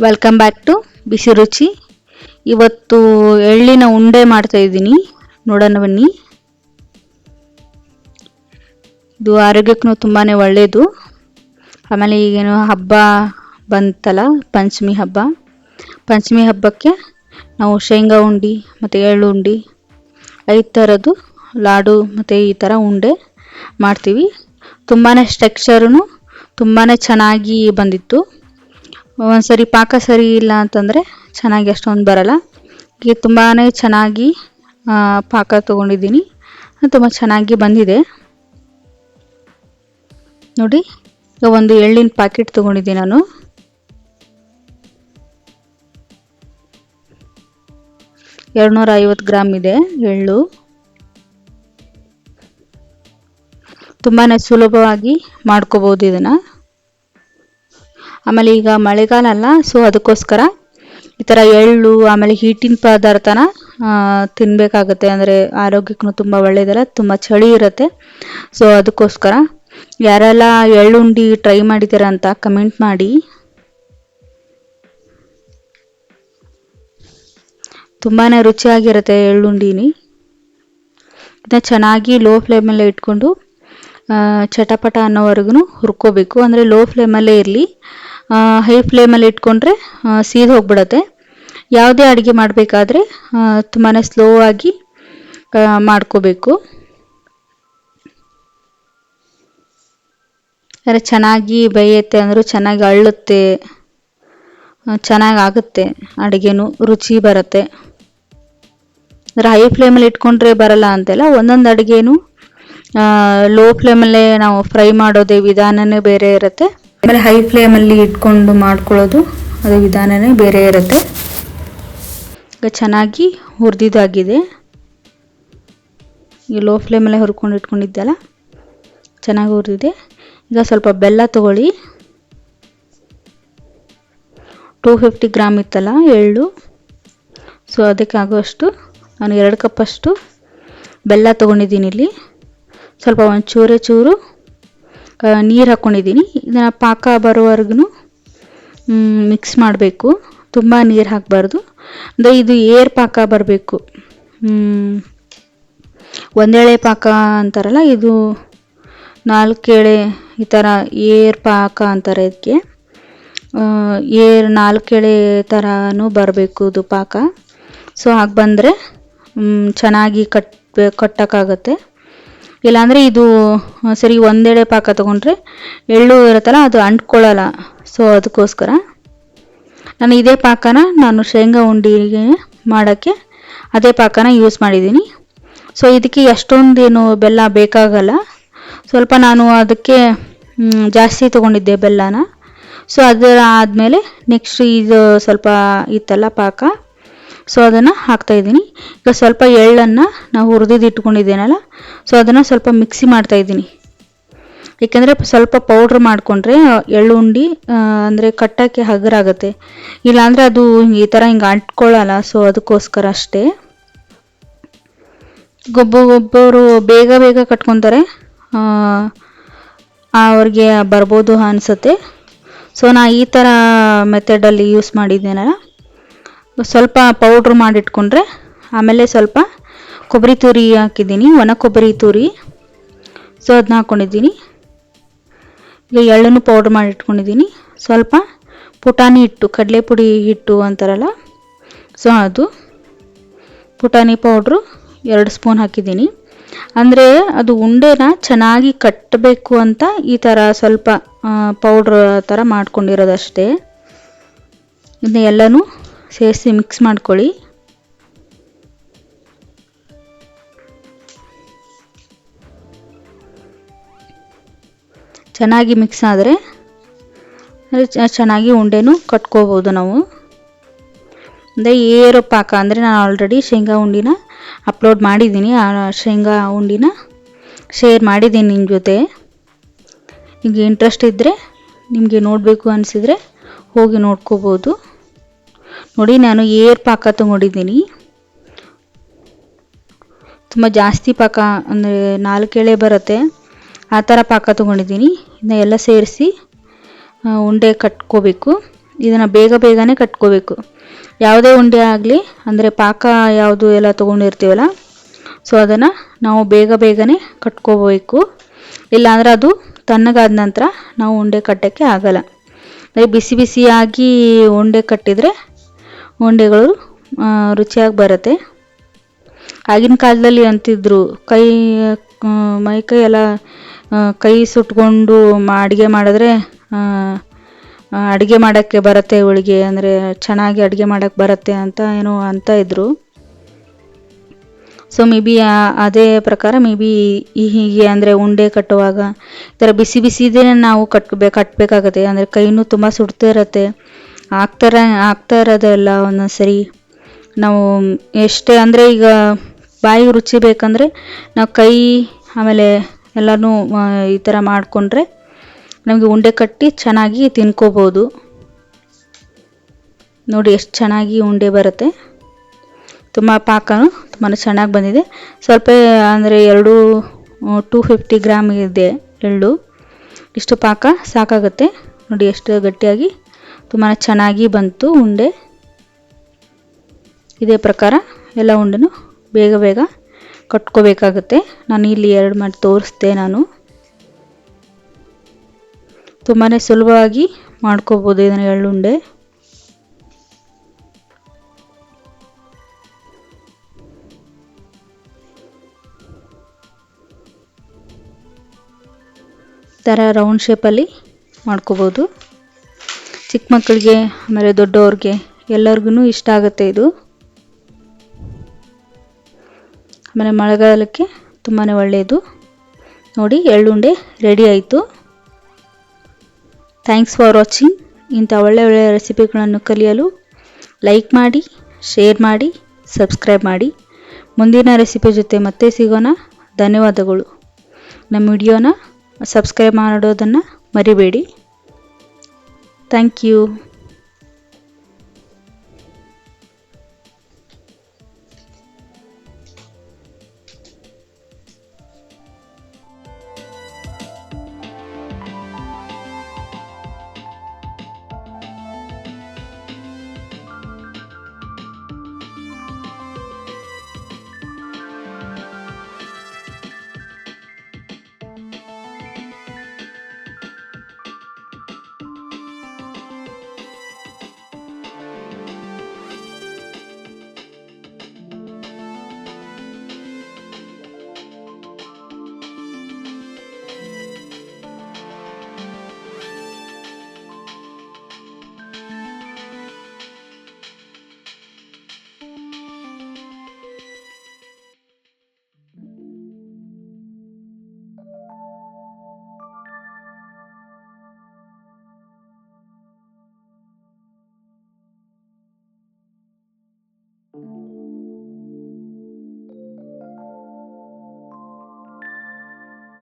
Welcome back to ಬಿಸಿ ರುಚಿ. ಇವತ್ತು ಎಳ್ಳಿನ ಉಂಡೆ ಮಾಡ್ತಾ ಇದ್ದೀನಿ, ನೋಡೋಣ ಬನ್ನಿ. ಇದು ಆರೋಗ್ಯಕ್ಕೂ ತುಂಬಾ ಒಳ್ಳೆಯದು. ಆಮೇಲೆ ಈಗೇನು ಹಬ್ಬ ಬಂತಲ್ಲ, ಪಂಚಮಿ ಹಬ್ಬಕ್ಕೆ ನಾವು ಶೇಂಗಾ ಉಂಡೆ ಮತ್ತು ಎಳ್ಳು ಉಂಡೆ 5 ಥರದ್ದು ಲಾಡು ಮತ್ತು ಈ ಥರ ಉಂಡೆ ಮಾಡ್ತೀವಿ. ತುಂಬಾ ಟೆಕ್ಸ್ಚರೂ ತುಂಬಾ ಚೆನ್ನಾಗಿ ಬಂದಿತ್ತು. ಒಂದ್ಸರಿ ಪಾಕ ಸರಿ ಇಲ್ಲ ಅಂತಂದರೆ ಚೆನ್ನಾಗಿ ಅಷ್ಟೊಂದು ಬರಲ್ಲ. ಈಗ ತುಂಬಾ ಚೆನ್ನಾಗಿ ಪಾಕ ತೊಗೊಂಡಿದ್ದೀನಿ, ತುಂಬ ಚೆನ್ನಾಗಿ ಬಂದಿದೆ ನೋಡಿ. ಈಗ ಒಂದು ಎಳ್ಳಿನ ಪ್ಯಾಕೆಟ್ ತೊಗೊಂಡಿದ್ದೀನಿ ನಾನು. 250 ಗ್ರಾಮ್ ಇದೆ ಎಳ್ಳು. ತುಂಬಾ ಸುಲಭವಾಗಿ ಮಾಡ್ಕೋಬೋದು ಇದನ್ನು. ಆಮೇಲೆ ಈಗ ಮಳೆಗಾಲ ಅಲ್ಲ, ಸೊ ಅದಕ್ಕೋಸ್ಕರ ಈ ಥರ ಎಳ್ಳು ಆಮೇಲೆ ಹೀಟಿನ ಪದಾರ್ಥನ ತಿನ್ನಬೇಕಾಗತ್ತೆ. ಅಂದರೆ ಆರೋಗ್ಯಕ್ಕೂ ತುಂಬ ಒಳ್ಳೆಯದಲ್ಲ, ತುಂಬ ಚಳಿ ಇರುತ್ತೆ. ಸೊ ಅದಕ್ಕೋಸ್ಕರ ಯಾರೆಲ್ಲ ಎಳ್ಳುಂಡಿ ಟ್ರೈ ಮಾಡಿದ್ದೀರ ಅಂತ ಕಮೆಂಟ್ ಮಾಡಿ. ತುಂಬಾ ರುಚಿಯಾಗಿರುತ್ತೆ ಎಳ್ಳುಂಡಿನಿ. ಇದನ್ನ ಚೆನ್ನಾಗಿ ಲೋ ಫ್ಲೇಮಲ್ಲೇ ಇಟ್ಕೊಂಡು ಚಟಪಟ ಅನ್ನೋವರೆಗೂ ಹುರ್ಕೋಬೇಕು. ಅಂದರೆ ಲೋ ಫ್ಲೇಮಲ್ಲೇ ಇರಲಿ, ಹೈ ಫ್ಲೇಮಲ್ಲಿ ಇಟ್ಕೊಂಡ್ರೆ ಸೀದ್ ಹೋಗ್ಬಿಡತ್ತೆ. ಯಾವುದೇ ಅಡುಗೆ ಮಾಡಬೇಕಾದ್ರೆ ತುಂಬಾ ಸ್ಲೋ ಆಗಿ ಮಾಡ್ಕೋಬೇಕು. ಅಂದರೆ ಚೆನ್ನಾಗಿ ಬೇಯುತ್ತೆ, ಅಂದರೂ ಚೆನ್ನಾಗಿ ಅರಳುತ್ತೆ, ಚೆನ್ನಾಗಿ ಆಗುತ್ತೆ, ಅಡುಗೆನೂ ರುಚಿ ಬರುತ್ತೆ. ಅಂದರೆ ಹೈ ಫ್ಲೇಮಲ್ಲಿ ಇಟ್ಕೊಂಡ್ರೆ ಬರಲ್ಲ ಅಂತೆಲ್ಲ, ಒಂದೊಂದು ಅಡುಗೆನೂ ಲೋ ಫ್ಲೇಮಲ್ಲೇ ನಾವು ಫ್ರೈ ಮಾಡೋದೇ ವಿಧಾನನೇ ಬೇರೆ ಇರುತ್ತೆ. ಆಮೇಲೆ ಹೈ ಫ್ಲೇಮಲ್ಲಿ ಇಟ್ಕೊಂಡು ಮಾಡ್ಕೊಳ್ಳೋದು ಅದು ವಿಧಾನನೇ ಬೇರೆ ಇರುತ್ತೆ. ಈಗ ಚೆನ್ನಾಗಿ ಹುರಿದಿದ್ದಾಗಿದೆ. ಈ ಲೋ ಫ್ಲೇಮಲ್ಲೇ ಹುರ್ಕೊಂಡು ಇಟ್ಕೊಂಡಿದ್ದೆಲ್ಲ ಚೆನ್ನಾಗಿ ಹುರಿದಿದೆ. ಈಗ ಸ್ವಲ್ಪ ಬೆಲ್ಲ ತಗೊಳ್ಳಿ. 250 ಗ್ರಾಮ್ ಇತ್ತಲ್ಲ ಎಳ್ಳು, ಸೊ ಅದಕ್ಕಾಗುವಷ್ಟು ನಾನು 2 ಕಪ್ಪಷ್ಟು ಬೆಲ್ಲ ತೊಗೊಂಡಿದ್ದೀನಿ. ಇಲ್ಲಿ ಸ್ವಲ್ಪ ಒಂದು ಚೂರು ನೀರು ಹಾಕ್ಕೊಂಡಿದ್ದೀನಿ. ಇದನ್ನು ಪಾಕ ಬರೋವರೆಗೂ ಮಿಕ್ಸ್ ಮಾಡಬೇಕು. ತುಂಬ ನೀರು ಹಾಕಬಾರ್ದು, ಅಂದರೆ ಇದು ಏರ್ ಪಾಕ ಬರಬೇಕು. ಒಂದೆಳೆ ಪಾಕ ಅಂತಾರಲ್ಲ, ಇದು 4 ಎಳೆ ಈ ಥರ ಏರ್ ಪಾಕ ಅಂತಾರೆ ಇದಕ್ಕೆ. 4 ಎಳೆ ಥರನೂ ಬರಬೇಕು ಇದು ಪಾಕ. ಸೊ ಹಾಗೆ ಬಂದರೆ ಚೆನ್ನಾಗಿ ಕಟ್ಟೋಕ್ಕಾಗತ್ತೆ. ಇಲ್ಲಾಂದರೆ ಇದು ಸರಿ ಒಂದೆಳೆ ಪಾಕ ತೊಗೊಂಡ್ರೆ ಎಳ್ಳು ಇರುತ್ತಲ್ಲ ಅದು ಅಂಟ್ಕೊಳ್ಳಲ್ಲ. ಸೊ ಅದಕ್ಕೋಸ್ಕರ ನಾನು ಇದೇ ಪಾಕನ ಶೇಂಗಾ ಉಂಡೆಗೆ ಮಾಡೋಕ್ಕೆ ಅದೇ ಪಾಕನ ಯೂಸ್ ಮಾಡಿದ್ದೀನಿ. ಸೊ ಇದಕ್ಕೆ ಎಷ್ಟೊಂದೇನು ಬೆಲ್ಲ ಬೇಕಾಗಲ್ಲ, ಸ್ವಲ್ಪ ನಾನು ಅದಕ್ಕೆ ಜಾಸ್ತಿ ತೊಗೊಂಡಿದ್ದೆ ಬೆಲ್ಲನ. ಸೊ ಅದರ ಆದಮೇಲೆ ನೆಕ್ಸ್ಟ್ ಇದು ಸ್ವಲ್ಪ ಇತ್ತಲ್ಲ ಪಾಕ, ಸೊ ಅದನ್ನು ಹಾಕ್ತಾಯಿದ್ದೀನಿ. ಈಗ ಸ್ವಲ್ಪ ಎಳ್ಳನ್ನು ನಾವು ಹುರಿದಿದ್ದು ಇಟ್ಕೊಂಡಿದ್ದೇನಲ್ಲ, ಸೊ ಅದನ್ನು ಸ್ವಲ್ಪ ಮಿಕ್ಸಿ ಮಾಡ್ತಾಯಿದ್ದೀನಿ. ಏಕೆಂದರೆ ಸ್ವಲ್ಪ ಪೌಡ್ರ್ ಮಾಡಿಕೊಂಡ್ರೆ ಎಳ್ಳು ಉಂಡೆ ಅಂದರೆ ಕಟ್ಟೋಕ್ಕೆ ಹಗುರಾಗುತ್ತೆ, ಇಲ್ಲಾಂದರೆ ಅದು ಈ ಥರ ಹಿಂಗೆ ಅಂಟ್ಕೊಳ್ಳಲ್ಲ. ಸೊ ಅದಕ್ಕೋಸ್ಕರ ಅಷ್ಟೇ. ಒಬ್ಬೊಬ್ಬರು ಬೇಗ ಕಟ್ಕೊತಾರೆ, ಅವ್ರಿಗೆ ಬರ್ಬೋದು ಅನಿಸುತ್ತೆ. ಸೊ ನಾ ಈ ಥರ ಮೆಥಡಲ್ಲಿ ಯೂಸ್ ಮಾಡಿದ್ದೇನಲ್ಲ, ಸ್ವಲ್ಪ ಪೌಡ್ರ್ ಮಾಡಿಟ್ಕೊಂಡ್ರೆ ಆಮೇಲೆ ಸ್ವಲ್ಪ ಕೊಬ್ಬರಿ ತುರಿ ಹಾಕಿದ್ದೀನಿ, ಒಣ ಕೊಬ್ಬರಿ ತುರಿ. ಸೊ ಅದನ್ನ ಹಾಕ್ಕೊಂಡಿದ್ದೀನಿ. ಈಗ ಎಳ್ಳನ್ನು ಪೌಡ್ರ್ ಮಾಡಿಟ್ಕೊಂಡಿದ್ದೀನಿ. ಸ್ವಲ್ಪ ಪುಟಾಣಿ ಹಿಟ್ಟು, ಕಡಲೆಪುಡಿ ಹಿಟ್ಟು ಅಂತಾರಲ್ಲ, ಸೊ ಅದು ಪುಟಾಣಿ ಪೌಡ್ರು 2 ಸ್ಪೂನ್ ಹಾಕಿದ್ದೀನಿ. ಅಂದರೆ ಅದು ಉಂಡೆನ ಚೆನ್ನಾಗಿ ಕಟ್ಟಬೇಕು ಅಂತ ಈ ಥರ ಸ್ವಲ್ಪ ಪೌಡ್ರ್ ಥರ ಮಾಡ್ಕೊಂಡಿರೋದಷ್ಟೇ. ಇದನ್ನ ಎಲ್ಲನೂ ಸೇರಿಸಿ ಮಿಕ್ಸ್ ಮಾಡ್ಕೊಳ್ಳಿ. ಚೆನ್ನಾಗಿ ಮಿಕ್ಸ್ ಆದರೆ ಚೆನ್ನಾಗಿ ಉಂಡೆನೂ ಕಟ್ಕೋಬೋದು ನಾವು. ಅಂದರೆ ಏರು ಪಾಕ ಅಂದರೆ ನಾನು ಆಲ್ರೆಡಿ ಶೇಂಗಾ ಉಂಡಿನ ಅಪ್ಲೋಡ್ ಮಾಡಿದ್ದೀನಿ, ಆ ಶೇಂಗಾ ಉಂಡಿನ ಶೇರ್ ಮಾಡಿದ್ದೀನಿ ನಿಮ್ಮ ಜೊತೆ. ಈಗ ಇಂಟ್ರೆಸ್ಟ್ ಇದ್ದರೆ ನಿಮಗೆ ನೋಡಬೇಕು ಅನಿಸಿದರೆ ಹೋಗಿ ನೋಡ್ಕೋಬೋದು. ನೋಡಿ, ನಾನು ಏರ್ ಪಾಕ ತೊಗೊಂಡಿದ್ದೀನಿ. ತುಂಬ ಜಾಸ್ತಿ ಪಾಕ, ಅಂದರೆ 4 ಎಳೆ ಬರುತ್ತೆ ಆ ಥರ ಪಾಕ ತೊಗೊಂಡಿದ್ದೀನಿ. ಇದನ್ನ ಎಲ್ಲ ಸೇರಿಸಿ ಉಂಡೆ ಕಟ್ಕೋಬೇಕು. ಇದನ್ನು ಬೇಗನೆ ಕಟ್ಕೋಬೇಕು. ಯಾವುದೇ ಉಂಡೆ ಆಗಲಿ, ಅಂದರೆ ಪಾಕ ಯಾವುದು ಎಲ್ಲ ತೊಗೊಂಡಿರ್ತೀವಲ್ಲ, ಸೊ ಅದನ್ನು ನಾವು ಬೇಗನೆ ಕಟ್ಕೋಬೇಕು. ಇಲ್ಲಾಂದರೆ ಅದು ತಣ್ಣಗಾದ ನಂತರ ನಾವು ಉಂಡೆ ಕಟ್ಟೋಕ್ಕೆ ಆಗಲ್ಲ. ಬಿಸಿಯಾಗಿ ಉಂಡೆ ಕಟ್ಟಿದರೆ ಉಂಡೆಗಳು ರುಚಿಯಾಗಿ ಬರುತ್ತೆ. ಆಗಿನ ಕಾಲದಲ್ಲಿ ಅಂತಿದ್ರು, ಮೈಕೈ ಎಲ್ಲ ಕೈ ಸುಟ್ಕೊಂಡು ಅಡುಗೆ ಮಾಡಿದ್ರೆ ಅಡುಗೆ ಮಾಡೋಕ್ಕೆ ಬರುತ್ತೆ ಇವಳಿಗೆ, ಅಂದರೆ ಚೆನ್ನಾಗಿ ಅಡುಗೆ ಮಾಡೋಕ್ಕೆ ಬರುತ್ತೆ ಅಂತ ಏನೋ ಅಂತ ಇದ್ರು. ಸೊ ಮೇ ಬಿ ಅದೇ ಪ್ರಕಾರ ಹೀಗೆ ಅಂದರೆ ಉಂಡೆ ಕಟ್ಟುವಾಗ ಈ ಥರ ಬಿಸಿದೇ ನಾವು ಕಟ್ಟಬೇಕಾಗತ್ತೆ. ಅಂದರೆ ಕೈನೂ ತುಂಬ ಸುಡ್ತಾ ಇರುತ್ತೆ, ಆಗ್ತಾ ಇರೋದೆಲ್ಲ ಒಂದೊಂದು ಸರಿ. ನಾವು ಎಷ್ಟೇ ಅಂದರೆ ಈಗ ಬಾಯಿ ರುಚಿ ಬೇಕಂದರೆ ನಾವು ಕೈ ಆಮೇಲೆ ಎಲ್ಲನೂ ಈ ಥರ ಮಾಡಿಕೊಂಡ್ರೆ ನಮಗೆ ಉಂಡೆ ಕಟ್ಟಿ ಚೆನ್ನಾಗಿ ತಿನ್ಕೋಬೋದು. ನೋಡಿ ಎಷ್ಟು ಚೆನ್ನಾಗಿ ಉಂಡೆ ಬರುತ್ತೆ. ತುಂಬ ಪಾಕನೂ ತುಂಬಾ ಚೆನ್ನಾಗಿ ಬಂದಿದೆ. ಸ್ವಲ್ಪ ಅಂದರೆ 250 ಗ್ರಾಮ್ ಇದೆ ಎಳ್ಳು. ಇಷ್ಟು ಪಾಕ ಸಾಕಾಗುತ್ತೆ. ನೋಡಿ ಎಷ್ಟು ಗಟ್ಟಿಯಾಗಿ ತುಂಬಾ ಚೆನ್ನಾಗಿ ಬಂತು ಉಂಡೆ. ಇದೇ ಪ್ರಕಾರ ಎಲ್ಲ ಉಂಡೆನೂ ಬೇಗ ಕಟ್ಕೋಬೇಕಾಗುತ್ತೆ. ನಾನು ಇಲ್ಲಿ 2 ಮಾಡಿ ತೋರಿಸ್ದೆ. ನಾನು ತುಂಬಾ ಸುಲಭವಾಗಿ ಮಾಡ್ಕೋಬೋದು ಇದನ್ನು ಎಳ್ಳುಂಡೆ. ಥರ ರೌಂಡ್ ಶೇಪಲ್ಲಿ ಮಾಡ್ಕೋಬೋದು. ಚಿಕ್ಕ ಮಕ್ಕಳಿಗೆ ಆಮೇಲೆ ದೊಡ್ಡವ್ರಿಗೆ ಎಲ್ಲರಿಗೂ ಇಷ್ಟ ಆಗುತ್ತೆ ಇದು. ಆಮೇಲೆ ಮಳೆಗಾಲಕ್ಕೆ ತುಂಬಾ ಒಳ್ಳೆಯದು. ನೋಡಿ ಎಳ್ಳುಂಡೆ ರೆಡಿ ಆಯಿತು. Thanks for watching. ಇಂಥ ಒಳ್ಳೆಯ ರೆಸಿಪಿಗಳನ್ನು ಕಲಿಯಲು ಲೈಕ್ ಮಾಡಿ, ಶೇರ್ ಮಾಡಿ, ಸಬ್ಸ್ಕ್ರೈಬ್ ಮಾಡಿ. ಮುಂದಿನ ರೆಸಿಪಿ ಜೊತೆ ಮತ್ತೆ ಸಿಗೋಣ. ಧನ್ಯವಾದಗಳು. ನಮ್ಮ ವಿಡಿಯೋನ ಸಬ್ಸ್ಕ್ರೈಬ್ ಮಾಡೋದನ್ನು ಮರಿಬೇಡಿ. Thank you.